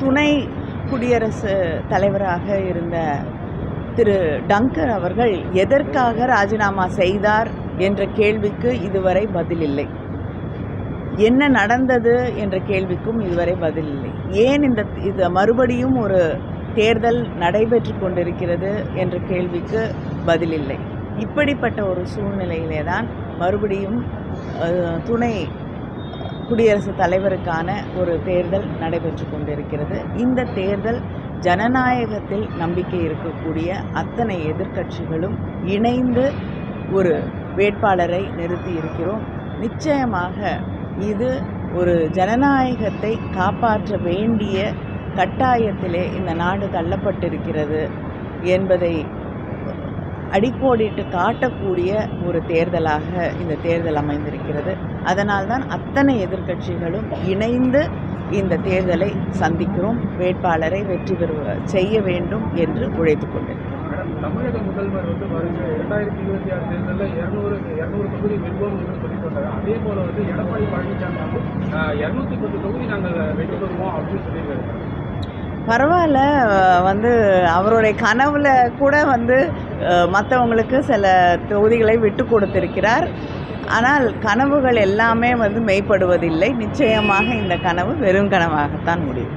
துணை குடியரசுத் தலைவராக இருந்த திரு டங்கர் அவர்கள் எதற்காக ராஜினாமா செய்தார் என்ற கேள்விக்கு இதுவரை பதில் இல்லை. என்ன நடந்தது என்ற கேள்விக்கும் இதுவரை பதில் இல்லை. ஏன் இது மறுபடியும் ஒரு தேர்தல் நடைபெற்று கொண்டிருக்கிறது என்ற கேள்விக்கு பதில் இல்லை. இப்படிப்பட்ட ஒரு சூழ்நிலையிலே தான் மறுபடியும் துணை குடியரசுத் தலைவருக்கான ஒரு தேர்தல் நடைபெற்று கொண்டிருக்கிறது. இந்த தேர்தல் ஜனநாயகத்தில் நம்பிக்கை இருக்கக்கூடிய அத்தனை எதிர்க்கட்சிகளும் இணைந்து ஒரு வேட்பாளரை நிறுத்தி இருக்கிறோம். நிச்சயமாக இது ஒரு ஜனநாயகத்தை காப்பாற்ற வேண்டிய கட்டாயத்திலே இந்த நாடு தள்ளப்பட்டிருக்கிறது என்பதை அடிக்கோடிட்டு காட்டக்கூடிய ஒரு தேர்தலாக இந்த தேர்தல் அமைந்திருக்கிறது. அதனால்தான் அத்தனை எதிர்க்கட்சிகளும் இணைந்து இந்த தேர்தலை சந்திக்கிறோம். வேட்பாளரை வெற்றி செய்ய வேண்டும் என்று உழைத்து கொண்டிருக்கிறோம். தமிழக முதல்வர் 2026 தேர்தலில் 200 தொகுதி வெல்வோம் என்று சொல்லிக்கொண்டார். அதே போல எடப்பாடி பழனிசாமி 210 தொகுதி நாங்கள் வெற்றி பெறுவோம் அப்படின்னு சொல்லியிருக்காரு. பரவாயில்ல, அவருடைய கனவுல கூட மற்றவங்களுக்கு சில தொகுதிகளை விட்டு கொடுத்திருக்கிறார். ஆனால் கனவுகள் எல்லாமே மெய்ப்படுவதில்லை. நிச்சயமாக இந்த கனவு வெறும் கனவாகத்தான் முடியும்.